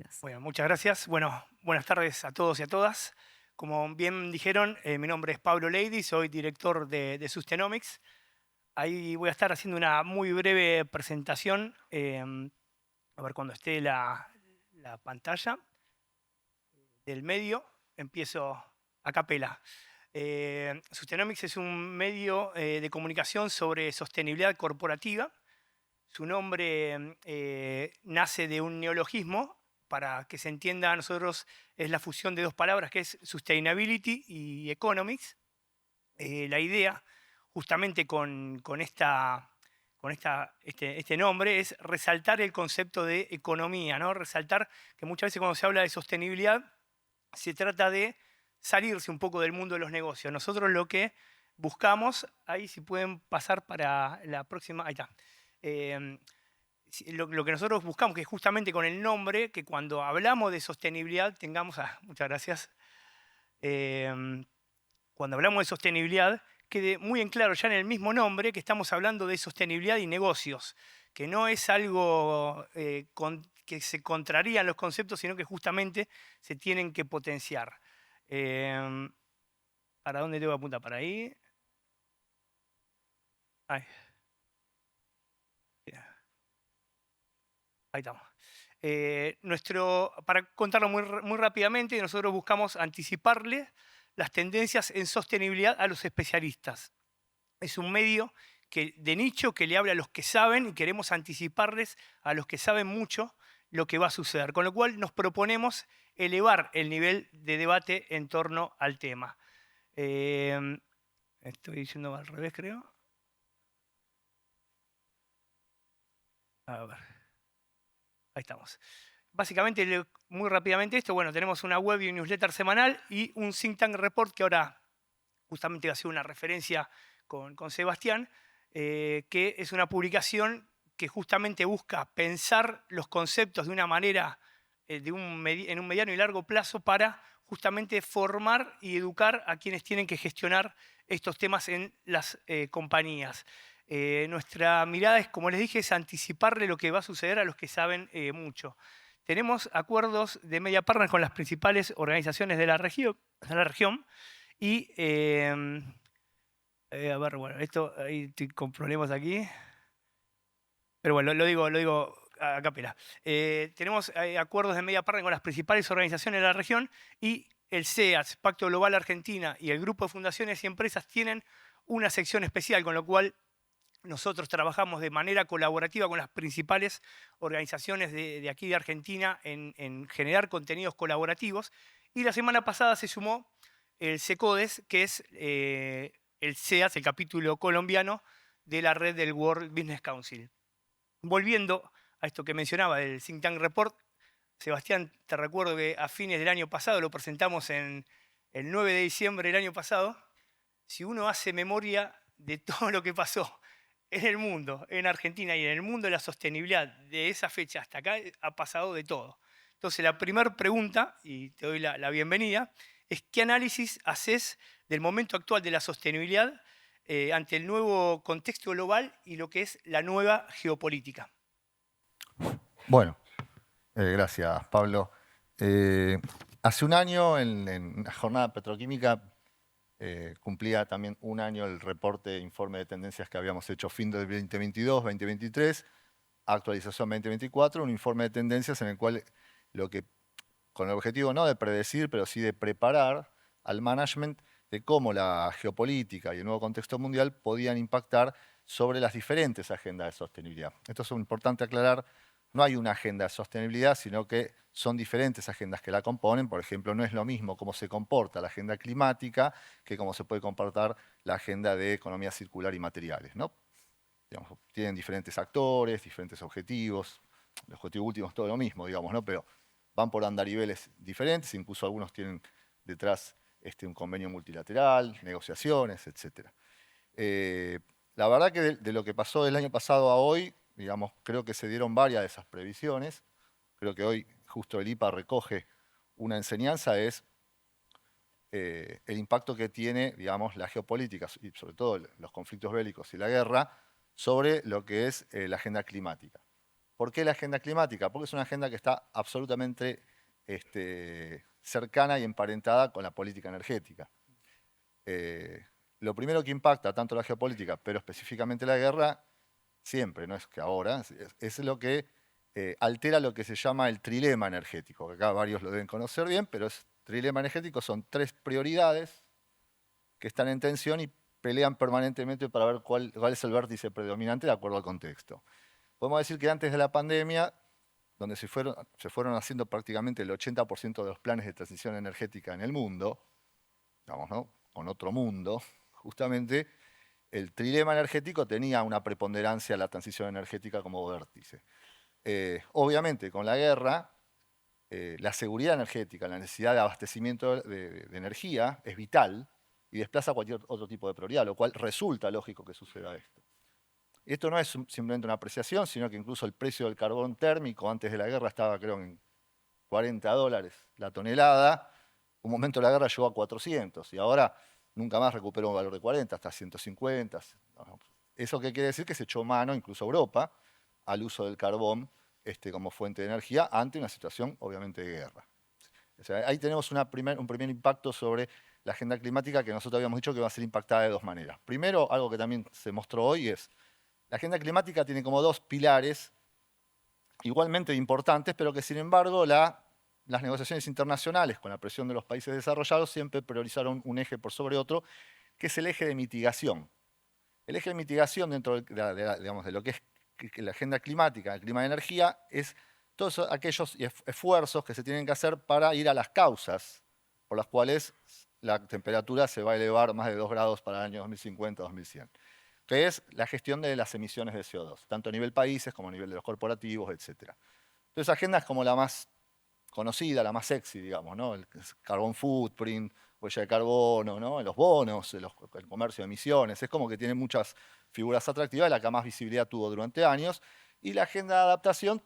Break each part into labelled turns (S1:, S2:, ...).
S1: bienvenidos.
S2: Bueno, muchas gracias. Bueno, buenas tardes a todos y a todas. Como bien dijeron, mi nombre es Pablo Leidy, soy director de Sustainamics. Ahí voy a estar haciendo una muy breve presentación, a ver cuando esté la pantalla del medio. Empiezo a capela. Sustainamics es un medio de comunicación sobre sostenibilidad corporativa. Su nombre nace de un neologismo, para que se entienda a nosotros es la fusión de dos palabras que es sustainability y economics. La idea, justamente con este nombre, es resaltar el concepto de economía, ¿no? Resaltar que muchas veces cuando se habla de sostenibilidad se trata de salirse un poco del mundo de los negocios. Nosotros lo que buscamos, ahí si pueden pasar para la próxima, ahí está. Eh, lo que nosotros buscamos, que es justamente con el nombre, que cuando hablamos de sostenibilidad tengamos, muchas gracias, eh, cuando hablamos de sostenibilidad, quede muy en claro ya en el mismo nombre que estamos hablando de sostenibilidad y negocios, que no es algo que se contrarían los conceptos, sino que justamente se tienen que potenciar. Eh, ¿Para dónde tengo que apuntar? ¿Para ahí? Ahí, ahí estamos. Para contarlo muy rápidamente, nosotros buscamos anticiparle las tendencias en sostenibilidad a los especialistas. Es un medio de nicho que le habla a los que saben y queremos anticiparles a los que saben mucho lo que va a suceder. Con lo cual nos proponemos elevar el nivel de debate en torno al tema. Eh, Estoy diciendo al revés, creo. A ver, ahí estamos. Básicamente, muy rápidamente esto, bueno, tenemos una web y un newsletter semanal y un think tank report que ahora justamente va a ser una referencia con Sebastián, que es una publicación que justamente busca pensar los conceptos de una manera, en un mediano y largo plazo, para justamente formar y educar a quienes tienen que gestionar estos temas en las compañías. Nuestra mirada es, como les dije, es anticiparle lo que va a suceder a los que saben mucho. Tenemos acuerdos de media partner con las principales organizaciones de la región y, a ver, bueno, esto ahí estoy con problemas aquí, pero bueno, lo digo a capela. Tenemos acuerdos de media partner con las principales organizaciones de la región y el CEAS, Pacto Global Argentina, y el grupo de fundaciones y empresas tienen una sección especial, con lo cual nosotros trabajamos de manera colaborativa con las principales organizaciones de aquí de Argentina en generar contenidos colaborativos. Y la semana pasada se sumó el SECODES, que es el CEAS, el capítulo colombiano de la red del World Business Council. Volviendo a esto que mencionaba del Think Tank Report, Sebastián, te recuerdo que a fines del año pasado, lo presentamos en el 9 de diciembre del año pasado. Si uno hace memoria de todo lo que pasó en el mundo, en Argentina y en el mundo de la sostenibilidad, de esa fecha hasta acá, ha pasado de todo. Entonces, la primera pregunta, y te doy la bienvenida, es ¿qué análisis haces del momento actual de la sostenibilidad ante el nuevo contexto global y lo que es la nueva geopolítica?
S3: Bueno, gracias, Pablo. Eh, Hace un año, en la jornada petroquímica, cumplía también un año el reporte, informe de tendencias que habíamos hecho fin del 2022-2023, actualización 2024, un informe de tendencias en el cual con el objetivo no de predecir, pero sí de preparar al management de cómo la geopolítica y el nuevo contexto mundial podían impactar sobre las diferentes agendas de sostenibilidad. Esto es importante aclarar. No hay una agenda de sostenibilidad, sino que son diferentes agendas que la componen. Por ejemplo, no es lo mismo cómo se comporta la agenda climática que cómo se puede comportar la agenda de economía circular y materiales, ¿no? Digamos, tienen diferentes actores, diferentes objetivos. El objetivo último es todo lo mismo, digamos, ¿no? Pero van por andariveles diferentes, incluso algunos tienen detrás un convenio multilateral, negociaciones, etc. La verdad que de lo que pasó del año pasado a hoy, digamos, creo que se dieron varias de esas previsiones. Creo que hoy justo el IPA recoge una enseñanza, es el impacto que tiene, digamos, la geopolítica y sobre todo los conflictos bélicos y la guerra sobre lo que es la agenda climática. ¿Por qué la agenda climática? Porque es una agenda que está absolutamente cercana y emparentada con la política energética. Lo primero que impacta tanto la geopolítica, pero específicamente la guerra, siempre, no es que ahora, es lo que altera lo que se llama el trilema energético, que acá varios lo deben conocer bien, pero el trilema energético son 3 prioridades que están en tensión y pelean permanentemente para ver cuál es el vértice predominante de acuerdo al contexto. Podemos decir que antes de la pandemia, donde se fueron haciendo prácticamente el 80% de los planes de transición energética en el mundo, digamos, ¿no? Con otro mundo, justamente el trilema energético tenía una preponderancia a la transición energética como vértice. Obviamente, con la guerra, la seguridad energética, la necesidad de abastecimiento de energía es vital y desplaza cualquier otro tipo de prioridad, lo cual resulta lógico que suceda esto. Esto no es simplemente una apreciación, sino que incluso el precio del carbón térmico antes de la guerra estaba, creo, en $40 la tonelada. Un momento de la guerra llegó a 400 y ahora nunca más recuperó un valor de 40, hasta 150. ¿Eso qué quiere decir? Que se echó mano, incluso Europa, al uso del carbón como fuente de energía ante una situación, obviamente, de guerra. O sea, ahí tenemos un primer impacto sobre la agenda climática que nosotros habíamos dicho que va a ser impactada de 2 maneras. Primero, algo que también se mostró hoy es, la agenda climática tiene como 2 pilares igualmente importantes, pero que sin embargo las negociaciones internacionales con la presión de los países desarrollados siempre priorizaron un eje por sobre otro, que es el eje de mitigación. El eje de mitigación dentro de lo que es la agenda climática, el clima de energía, es todos aquellos esfuerzos que se tienen que hacer para ir a las causas por las cuales la temperatura se va a elevar más de 2 grados para el año 2050-2100, que es la gestión de las emisiones de CO2, tanto a nivel países como a nivel de los corporativos, etc. Entonces, esa agenda es como la más conocida, la más sexy, digamos, ¿no? El carbon footprint, huella de carbono, ¿no? Los bonos, el comercio de emisiones, es como que tiene muchas figuras atractivas, la que más visibilidad tuvo durante años, y la agenda de adaptación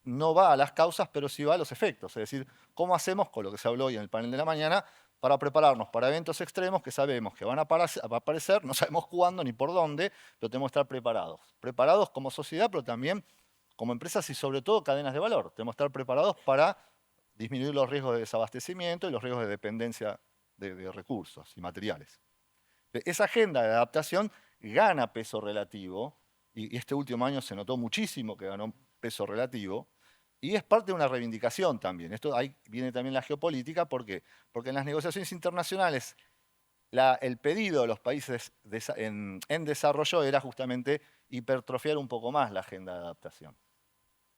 S3: no va a las causas, pero sí va a los efectos, es decir, cómo hacemos, con lo que se habló hoy en el panel de la mañana, para prepararnos para eventos extremos que sabemos que van a aparecer, no sabemos cuándo ni por dónde, pero tenemos que estar preparados. Preparados como sociedad, pero también como empresas y sobre todo cadenas de valor. Tenemos que estar preparados para disminuir los riesgos de desabastecimiento y los riesgos de dependencia de recursos y materiales. Esa agenda de adaptación gana peso relativo, y este último año se notó muchísimo que ganó peso relativo, y es parte de una reivindicación también. Ahí viene también la geopolítica, ¿por qué? Porque en las negociaciones internacionales el pedido de los países en desarrollo era justamente hipertrofiar un poco más la agenda de adaptación,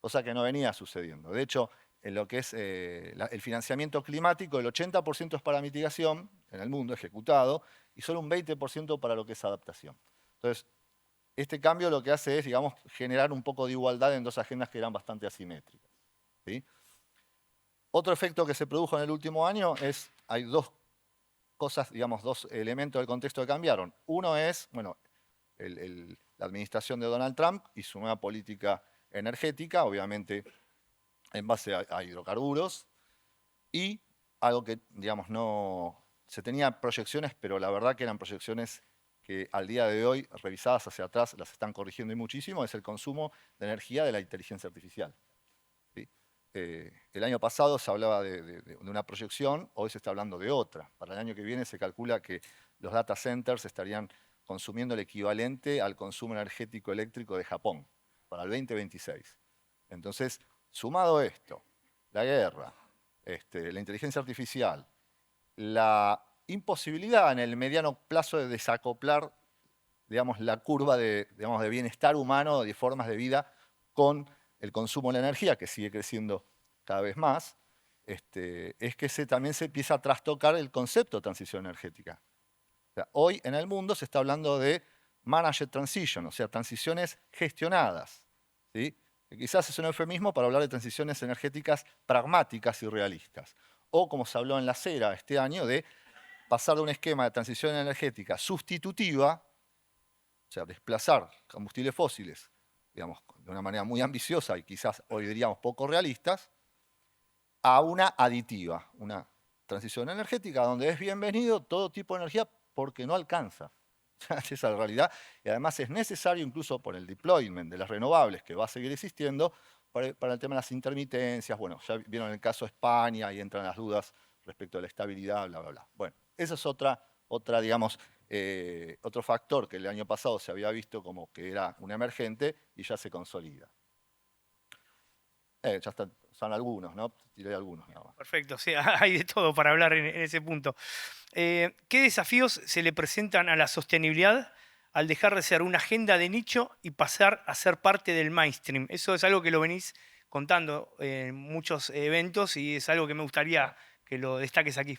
S3: cosa que no venía sucediendo. De hecho, en lo que es el financiamiento climático, el 80% es para mitigación en el mundo ejecutado y solo un 20% para lo que es adaptación. Entonces, este cambio lo que hace es, digamos, generar un poco de igualdad en 2 agendas que eran bastante asimétricas, ¿sí? Otro efecto que se produjo en el último año es, hay 2 cosas, digamos, 2 elementos del contexto que cambiaron. Uno es, bueno, la administración de Donald Trump y su nueva política energética, obviamente en base a hidrocarburos, y algo que, digamos, no se tenía proyecciones, pero la verdad que eran proyecciones que al día de hoy, revisadas hacia atrás, las están corrigiendo y muchísimo, es el consumo de energía de la inteligencia artificial. ¿Sí? El año pasado se hablaba de una proyección, hoy se está hablando de otra. Para el año que viene se calcula que los data centers estarían consumiendo el equivalente al consumo energético eléctrico de Japón para el 2026. Entonces, sumado esto, la guerra, la inteligencia artificial, la imposibilidad en el mediano plazo de desacoplar, digamos, la curva de bienestar humano, de formas de vida, con el consumo de la energía, que sigue creciendo cada vez más, es que también se empieza a trastocar el concepto de transición energética. O sea, hoy en el mundo se está hablando de managed transition, o sea, transiciones gestionadas, ¿sí? Que quizás es un eufemismo para hablar de transiciones energéticas pragmáticas y realistas. O, como se habló en la CERA este año, de pasar de un esquema de transición energética sustitutiva, o sea, desplazar combustibles fósiles, digamos, de una manera muy ambiciosa y quizás hoy diríamos poco realistas, a una aditiva, una transición energética donde es bienvenido todo tipo de energía porque no alcanza. Esa es la realidad. Y además es necesario, incluso por el deployment de las renovables, que va a seguir existiendo, para el tema de las intermitencias, bueno, ya vieron el caso de España y entran las dudas respecto a la estabilidad, bla, bla, bla. Bueno, esa es digamos, otro factor que el año pasado se había visto como que era un emergente y ya se consolida. Ya están, son algunos, ¿no? Tiré algunos nada más.
S2: Perfecto, sí, hay de todo para hablar en ese punto. ¿Qué desafíos se le presentan a la sostenibilidad al dejar de ser una agenda de nicho y pasar a ser parte del mainstream? Eso es algo que lo venís contando en muchos eventos y es algo que me gustaría que lo destaques aquí.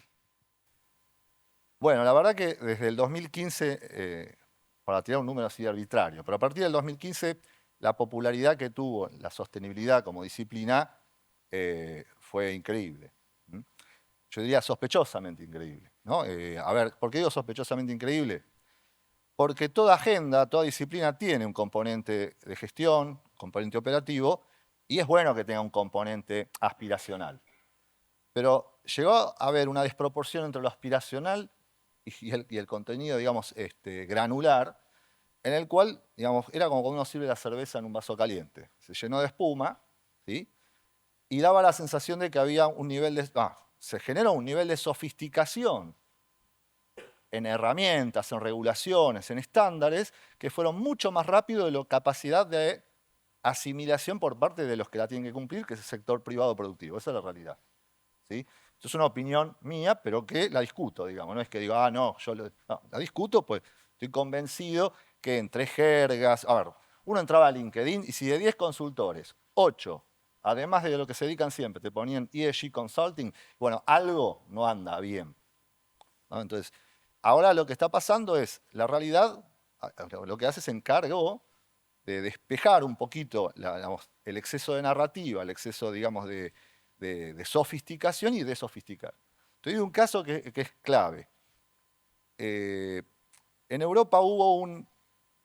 S3: Bueno, la verdad que desde el 2015, para tirar un número así arbitrario, pero a partir del 2015 la popularidad que tuvo la sostenibilidad como disciplina fue increíble. ¿Mm? Yo diría sospechosamente increíble, ¿no? A ver, ¿por qué digo sospechosamente increíble? Porque toda agenda, toda disciplina tiene un componente de gestión, componente operativo, y es bueno que tenga un componente aspiracional. Pero llegó a haber una desproporción entre lo aspiracional y el contenido, digamos, granular, en el cual, digamos, era como cuando uno sirve la cerveza en un vaso caliente. Se llenó de espuma, ¿sí? Y daba la sensación de que había un nivel de... se generó un nivel de sofisticación en herramientas, en regulaciones, en estándares, que fueron mucho más rápido de la capacidad de asimilación por parte de los que la tienen que cumplir, que es el sector privado productivo. Esa es la realidad. ¿Sí? Esto es una opinión mía, pero que la discuto, digamos. No es que diga, no, no, la discuto, pues estoy convencido que entre jergas... A ver, uno entraba a LinkedIn y si de 10 consultores, 8, además de lo que se dedican siempre, te ponían ESG Consulting, bueno, algo no anda bien, ¿no? Entonces, ahora lo que está pasando es, la realidad, lo que hace se encargó de despejar un poquito digamos, el exceso de narrativa, el exceso, digamos, de sofisticación y de sofisticar. Te doy un caso que es clave. En Europa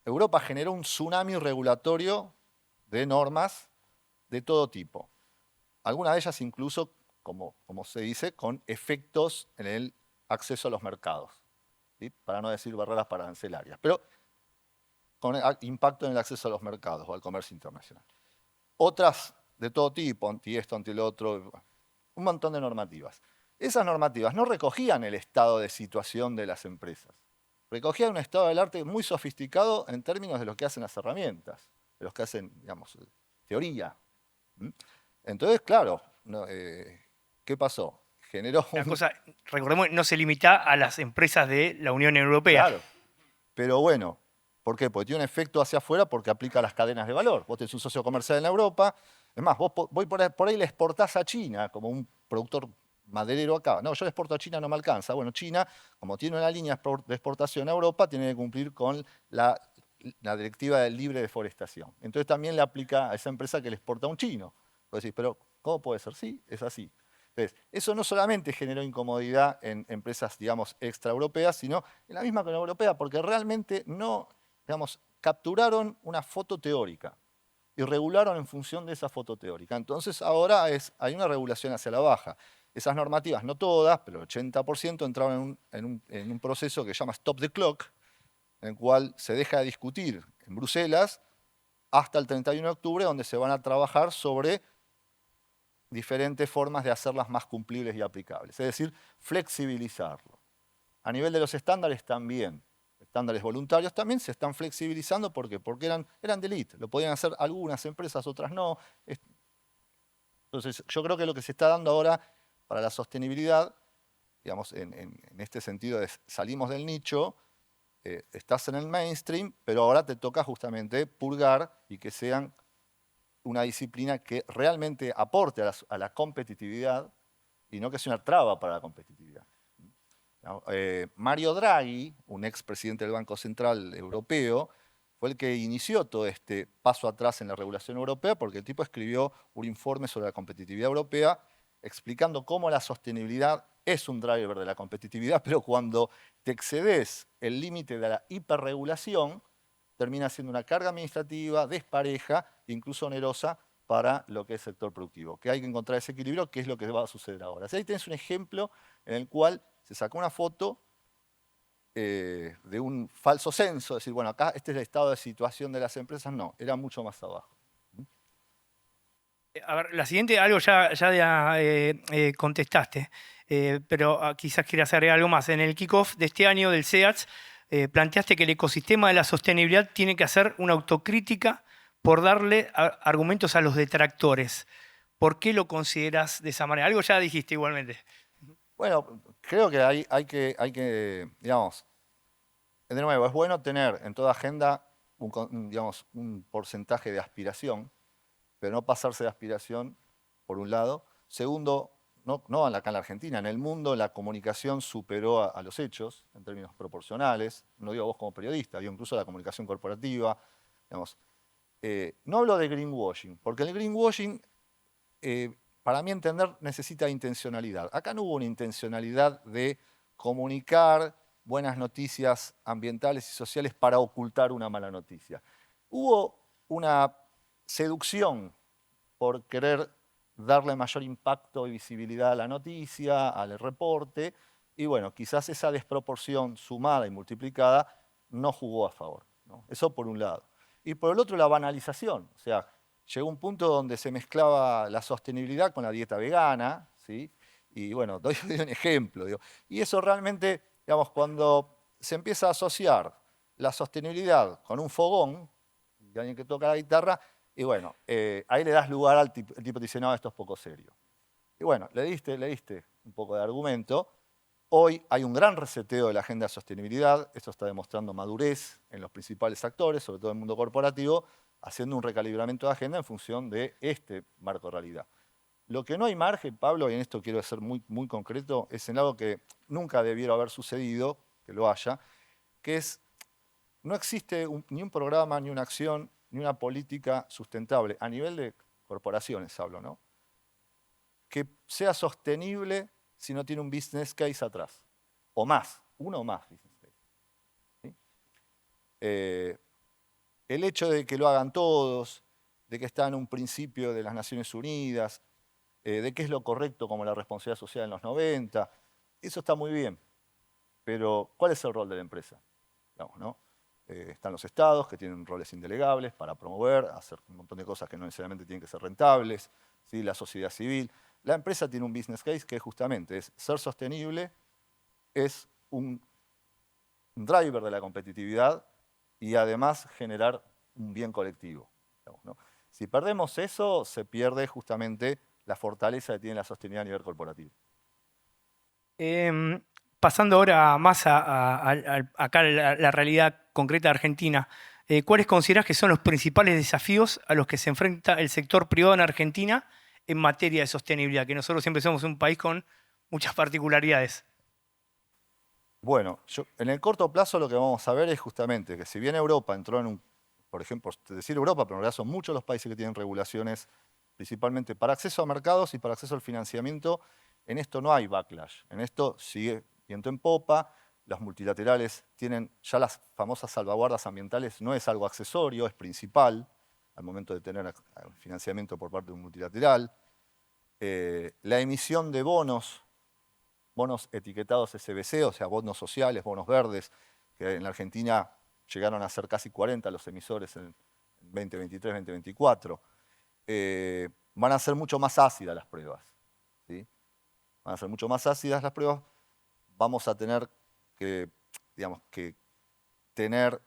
S3: Europa generó un tsunami regulatorio de normas de todo tipo. Algunas de ellas incluso, como se dice, con efectos en el acceso a los mercados, ¿sí? Para no decir barreras arancelarias, pero con impacto en el acceso a los mercados o al comercio internacional. Otras de todo tipo, anti esto, anti lo otro, un montón de normativas. Esas normativas no recogían el estado de situación de las empresas. Recogían un estado del arte muy sofisticado en términos de lo que hacen las herramientas, de los que hacen, digamos, teoría. ¿Mm? Entonces, claro, ¿qué pasó? Generó
S2: Una
S3: un...
S2: cosa, recordemos, no se limita a las empresas de la Unión Europea.
S3: Claro, pero bueno, ¿por qué? Porque tiene un efecto hacia afuera porque aplica las cadenas de valor. Vos tenés un socio comercial en Europa, es más, vos por ahí le exportás a China como un productor maderero acá. No, yo le exporto a China, no me alcanza. Bueno, China, como tiene una línea de exportación a Europa, tiene que cumplir con la directiva de libre deforestación. Entonces también le aplica a esa empresa que le exporta a un chino. Vos decís, pero ¿cómo puede ser? Sí, es así. Entonces, eso no solamente generó incomodidad en empresas, digamos, extraeuropeas, sino en la misma Unión Europea, porque realmente no, digamos, capturaron una foto teórica y regularon en función de esa foto teórica. Entonces ahora hay una regulación hacia la baja. Esas normativas, no todas, pero el 80% entraron en un proceso que se llama Stop the Clock, en el cual se deja de discutir en Bruselas hasta el 31 de octubre, donde se van a trabajar sobre diferentes formas de hacerlas más cumplibles y aplicables. Es decir, flexibilizarlo. A nivel de los estándares también, estándares voluntarios también se están flexibilizando. ¿Por qué? Porque eran de élite. Lo podían hacer algunas empresas, otras no. Entonces, yo creo que lo que se está dando ahora para la sostenibilidad, digamos, en este sentido de salimos del nicho, estás en el mainstream, pero ahora te toca justamente purgar y que sean una disciplina que realmente aporte a la competitividad y no que sea una traba para la competitividad. ¿No? Mario Draghi, un expresidente del Banco Central Europeo, fue el que inició todo este paso atrás en la regulación europea porque el tipo escribió un informe sobre la competitividad europea explicando cómo la sostenibilidad es un driver de la competitividad, pero cuando te excedes el límite de la hiperregulación, termina siendo una carga administrativa, despareja, incluso onerosa para lo que es el sector productivo. Que hay que encontrar ese equilibrio, que es lo que va a suceder ahora. Ahí tenés un ejemplo en el cual se sacó una foto de un falso censo, decir, bueno, acá este es el estado de situación de las empresas. No, era mucho más abajo.
S2: A ver, la siguiente, algo ya contestaste, pero quizás quieras agregar algo más. En el kickoff de este año del SEATS, planteaste que el ecosistema de la sostenibilidad tiene que hacer una autocrítica por darle argumentos a los detractores. ¿Por qué lo consideras de esa manera? Algo ya dijiste igualmente.
S3: Bueno, creo que hay que, digamos, de nuevo, es bueno tener en toda agenda digamos, un porcentaje de aspiración, pero no pasarse de aspiración, por un lado. Segundo, no acá en la Argentina, en el mundo la comunicación superó a los hechos en términos proporcionales. No digo vos como periodista, digo incluso la comunicación corporativa. Digamos. No hablo de greenwashing, porque el greenwashing, para mi entender, necesita intencionalidad. Acá no hubo una intencionalidad de comunicar buenas noticias ambientales y sociales para ocultar una mala noticia. Hubo una seducción por querer darle mayor impacto y visibilidad a la noticia, al reporte, y bueno, quizás esa desproporción sumada y multiplicada no jugó a favor, ¿no? Eso por un lado. Y por el otro, la banalización. O sea, llegó un punto donde se mezclaba la sostenibilidad con la dieta vegana, ¿sí? Y bueno, doy un ejemplo. Digo. Y eso realmente, digamos, cuando se empieza a asociar la sostenibilidad con un fogón, y alguien que toca la guitarra, y bueno, ahí le das lugar al tipo, el tipo te dice, no, esto es poco serio. Y bueno, le diste un poco de argumento. Hoy hay un gran reseteo de la agenda de sostenibilidad, esto está demostrando madurez en los principales actores, sobre todo en el mundo corporativo, haciendo un recalibramiento de agenda en función de este marco de realidad. Lo que no hay margen, Pablo, y en esto quiero ser muy, muy concreto, es en algo que nunca debiera haber sucedido, que lo haya, que es, no existe ni un programa, ni una acción, ni una política sustentable, a nivel de corporaciones hablo, ¿no? Que sea sostenible si no tiene un business case atrás. O más, uno o más business case. ¿Sí? El hecho de que lo hagan todos, de que está en un principio de las Naciones Unidas, de qué es lo correcto como la responsabilidad social en los 90, eso está muy bien. Pero, ¿cuál es el rol de la empresa? Digamos, ¿no? Están los estados, que tienen roles indelegables para promover, hacer un montón de cosas que no necesariamente tienen que ser rentables, ¿sí? La sociedad civil. La empresa tiene un business case que justamente es ser sostenible, es un driver de la competitividad y además generar un bien colectivo. Digamos, ¿no? Si perdemos eso, se pierde justamente la fortaleza que tiene la sostenibilidad a nivel corporativo.
S2: Em, Pasando ahora más acá a la realidad concreta de Argentina, ¿cuáles consideras que son los principales desafíos a los que se enfrenta el sector privado en Argentina en materia de sostenibilidad? Que nosotros siempre somos un país con muchas particularidades.
S3: Bueno, en el corto plazo lo que vamos a ver es justamente que si bien Europa entró en por ejemplo, decir Europa, pero en realidad son muchos los países que tienen regulaciones principalmente para acceso a mercados y para acceso al financiamiento, en esto no hay backlash, en esto sigue viento en popa, los multilaterales tienen ya las famosas salvaguardas ambientales, no es algo accesorio, es principal al momento de tener financiamiento por parte de un multilateral. La emisión de bonos etiquetados SBC, o sea, bonos sociales, bonos verdes, que en la Argentina llegaron a ser casi 40 los emisores en 2023, 2024. Van a ser mucho más ácidas las pruebas. ¿Sí? Van a ser mucho más ácidas las pruebas. Vamos a tener que, digamos, que tener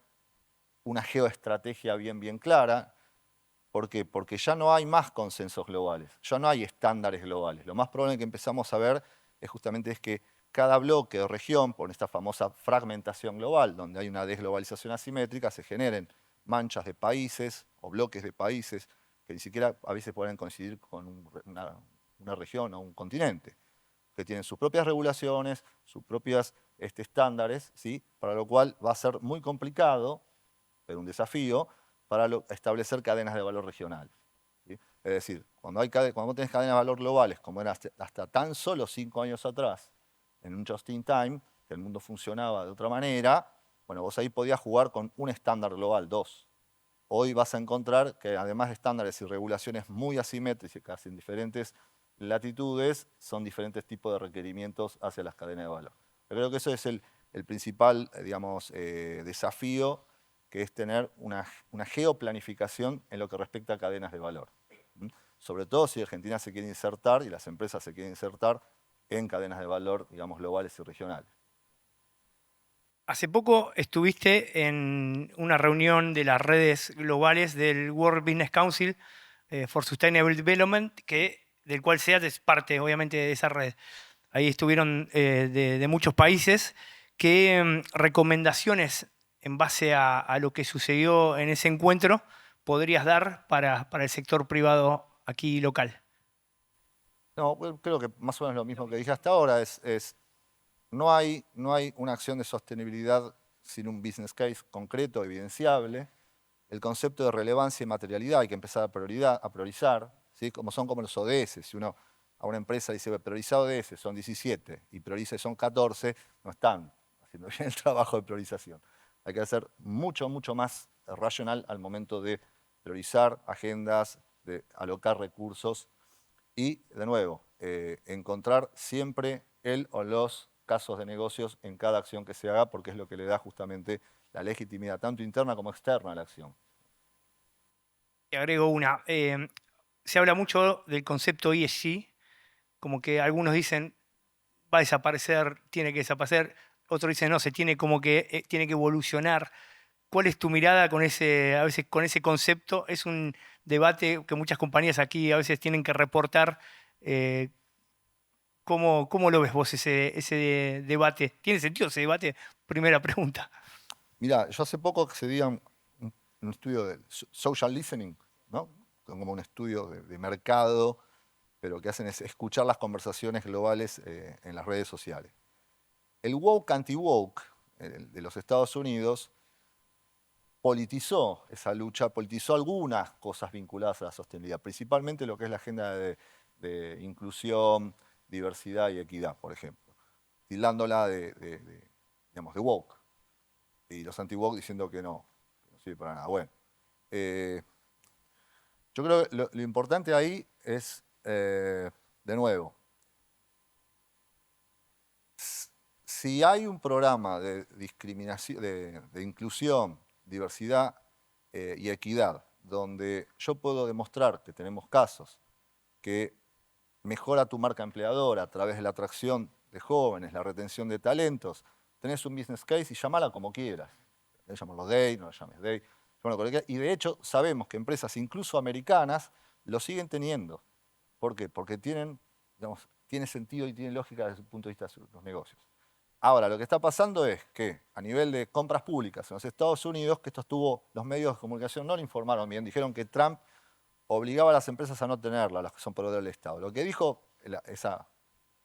S3: una geoestrategia bien, bien clara. ¿Por qué? Porque ya no hay más consensos globales, ya no hay estándares globales. Lo más probable que empezamos a ver es justamente que cada bloque o región, por esta famosa fragmentación global, donde hay una desglobalización asimétrica, se generen manchas de países o bloques de países que ni siquiera a veces pueden coincidir con una región o un continente, que tienen sus propias regulaciones, sus propios estándares, ¿sí? Para lo cual va a ser muy complicado, pero un desafío, para establecer cadenas de valor regionales. ¿Sí? Es decir, cuando vos tenés cadenas de valor globales, como era hasta tan solo 5 años atrás, en un just in time, que el mundo funcionaba de otra manera, bueno, vos ahí podías jugar con un estándar global, dos. Hoy vas a encontrar que además de estándares y regulaciones muy asimétricas en diferentes latitudes, son diferentes tipos de requerimientos hacia las cadenas de valor. Yo creo que eso es el principal, digamos, desafío, que es tener una geoplanificación en lo que respecta a cadenas de valor. sobre todo si Argentina se quiere insertar y las empresas se quieren insertar en cadenas de valor, digamos, globales y regionales.
S2: Hace poco estuviste en una reunión de las redes globales del World Business Council for Sustainable Development, del cual SEAT es parte, obviamente, de esa red. Ahí estuvieron de muchos países. ¿Qué recomendaciones en base a lo que sucedió en ese encuentro podrías dar para el sector privado aquí local?
S3: No, bueno, creo que más o menos lo mismo que dije hasta ahora no hay una acción de sostenibilidad sin un business case concreto, evidenciable. El concepto de relevancia y materialidad hay que empezar a priorizar, ¿sí? Son como los ODS. Si uno a una empresa dice, prioriza ODS, son 17, y prioriza son 14, no están haciendo bien el trabajo de priorización. Hay que ser mucho, mucho más racional al momento de priorizar agendas, de alocar recursos y, de nuevo, encontrar siempre el o los casos de negocios en cada acción que se haga, porque es lo que le da justamente la legitimidad, tanto interna como externa, a la acción.
S2: Te agrego una. Se habla mucho del concepto ESG, como que algunos dicen va a desaparecer, tiene que desaparecer, otros dicen no, tiene que evolucionar. ¿Cuál es tu mirada con a veces con ese concepto? Es un debate que muchas compañías aquí a veces tienen que reportar. eh, ¿Cómo lo ves vos ese debate? ¿Tiene sentido ese debate? Primera pregunta.
S3: Mira, yo hace poco accedí a un estudio de social listening, ¿no? Como un estudio de mercado, pero que hacen es escuchar las conversaciones globales en las redes sociales. El woke anti-woke de los Estados Unidos politizó esa lucha, politizó algunas cosas vinculadas a la sostenibilidad, principalmente lo que es la agenda de inclusión, diversidad y equidad, por ejemplo, tildándola digamos, de woke, y los anti-woke diciendo que no sirve para nada. Bueno, yo creo que lo importante ahí es, de nuevo, si hay un programa de discriminación, de inclusión, diversidad y equidad, donde yo puedo demostrar que tenemos casos que mejora tu marca empleadora a través de la atracción de jóvenes, la retención de talentos, tenés un business case y llamala como quieras. Llamarlo Day, no lo llames Day. Y de hecho sabemos que empresas incluso americanas lo siguen teniendo. ¿Por qué? Porque digamos, tiene sentido y tiene lógica desde el punto de vista de los negocios. Ahora, lo que está pasando es que a nivel de compras públicas en los Estados Unidos, que los medios de comunicación no lo informaron bien, dijeron que Trump obligaba a las empresas a no tenerla, las que son proveedores del Estado. Lo que dijo esa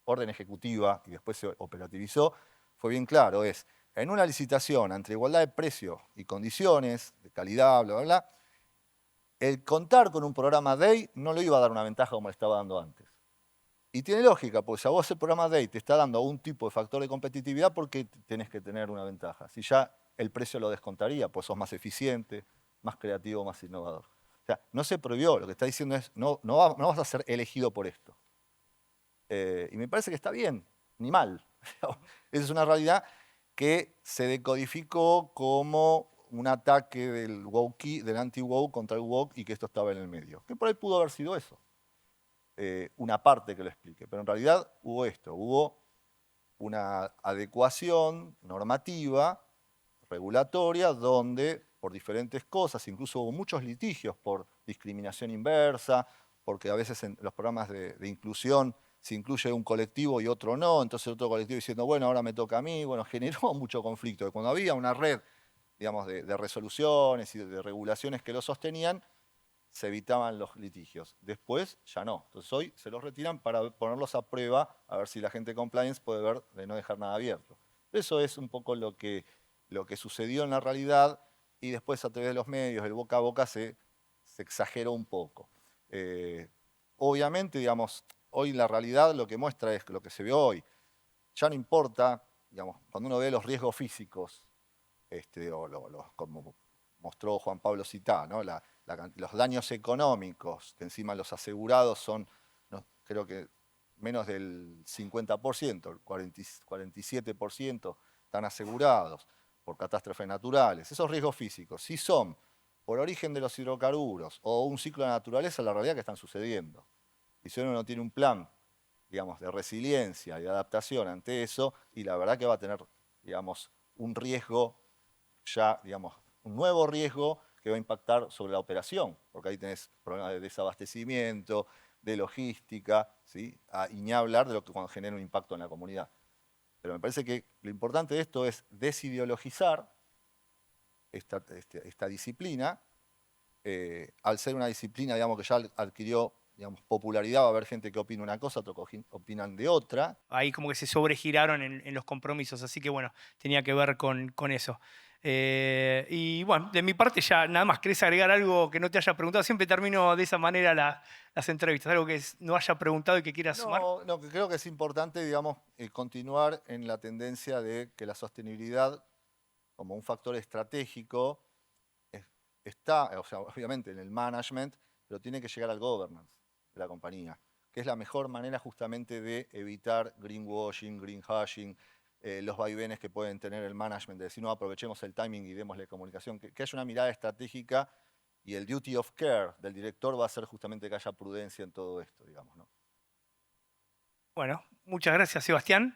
S3: orden ejecutiva y después se operativizó fue bien claro, en una licitación entre igualdad de precio y condiciones, de calidad, bla, bla, bla, el contar con un programa DEI no le iba a dar una ventaja como le estaba dando antes. Y tiene lógica, pues si a vos el programa DEI te está dando un tipo de factor de competitividad, ¿por qué tenés que tener una ventaja? Si ya el precio lo descontaría, pues sos más eficiente, más creativo, más innovador. O sea, no se prohibió, lo que está diciendo es, no vas a ser elegido por esto. Y me parece que está bien, ni mal. Esa es una realidad que se decodificó como un ataque del anti-woke contra el woke y que esto estaba en el medio. Que por ahí pudo haber sido eso. Una parte que lo explique, pero en realidad hubo una adecuación normativa, regulatoria, donde por diferentes cosas, incluso hubo muchos litigios por discriminación inversa, porque a veces en los programas de inclusión se incluye un colectivo y otro no, entonces otro colectivo diciendo, bueno, ahora me toca a mí, bueno, generó mucho conflicto. Cuando había una red, digamos, de resoluciones y de regulaciones que lo sostenían, se evitaban los litigios. Después ya no. Entonces hoy se los retiran para ponerlos a prueba, a ver si la gente de compliance puede ver de no dejar nada abierto. Eso es un poco lo que sucedió en la realidad y después a través de los medios, el boca a boca, se exageró un poco. Obviamente, digamos, hoy la realidad lo que muestra es lo que se ve hoy. Ya no importa, digamos, cuando uno ve los riesgos físicos, como mostró Juan Pablo Citá, ¿no? Los daños económicos, que encima los asegurados son, no, creo que menos del 50%, el 47% están asegurados por catástrofes naturales. Esos riesgos físicos sí son por origen de los hidrocarburos o un ciclo de la naturaleza, la realidad es que están sucediendo. Y si uno no tiene un plan, digamos, de resiliencia y de adaptación ante eso, y la verdad que va a tener, digamos, un riesgo ya, digamos, un nuevo riesgo que va a impactar sobre la operación, porque ahí tenés problemas de desabastecimiento, de logística, ¿sí? Y ni hablar de lo que cuando genera un impacto en la comunidad. Pero me parece que lo importante de esto es desideologizar esta disciplina. Al ser una disciplina, digamos, que ya adquirió, digamos, popularidad, va a haber gente que opina una cosa, otros opinan de otra.
S2: Ahí como que se sobregiraron en los compromisos, así que bueno, tenía que ver con eso. Y bueno, de mi parte ya nada más. ¿Querés agregar algo que no te haya preguntado? Siempre termino de esa manera las entrevistas, algo que no haya preguntado y que quieras sumar.
S3: No, que creo que es importante, digamos, continuar en la tendencia de que la sostenibilidad como un factor estratégico está, o sea, obviamente en el management, pero tiene que llegar al governance de la compañía, que es la mejor manera justamente de evitar greenwashing, greenhashing, los vaivenes que pueden tener el management, de decir, no, aprovechemos el timing y démosle comunicación, que haya una mirada estratégica, y el duty of care del director va a ser justamente que haya prudencia en todo esto, digamos, ¿no?
S2: Bueno, muchas gracias, Sebastián.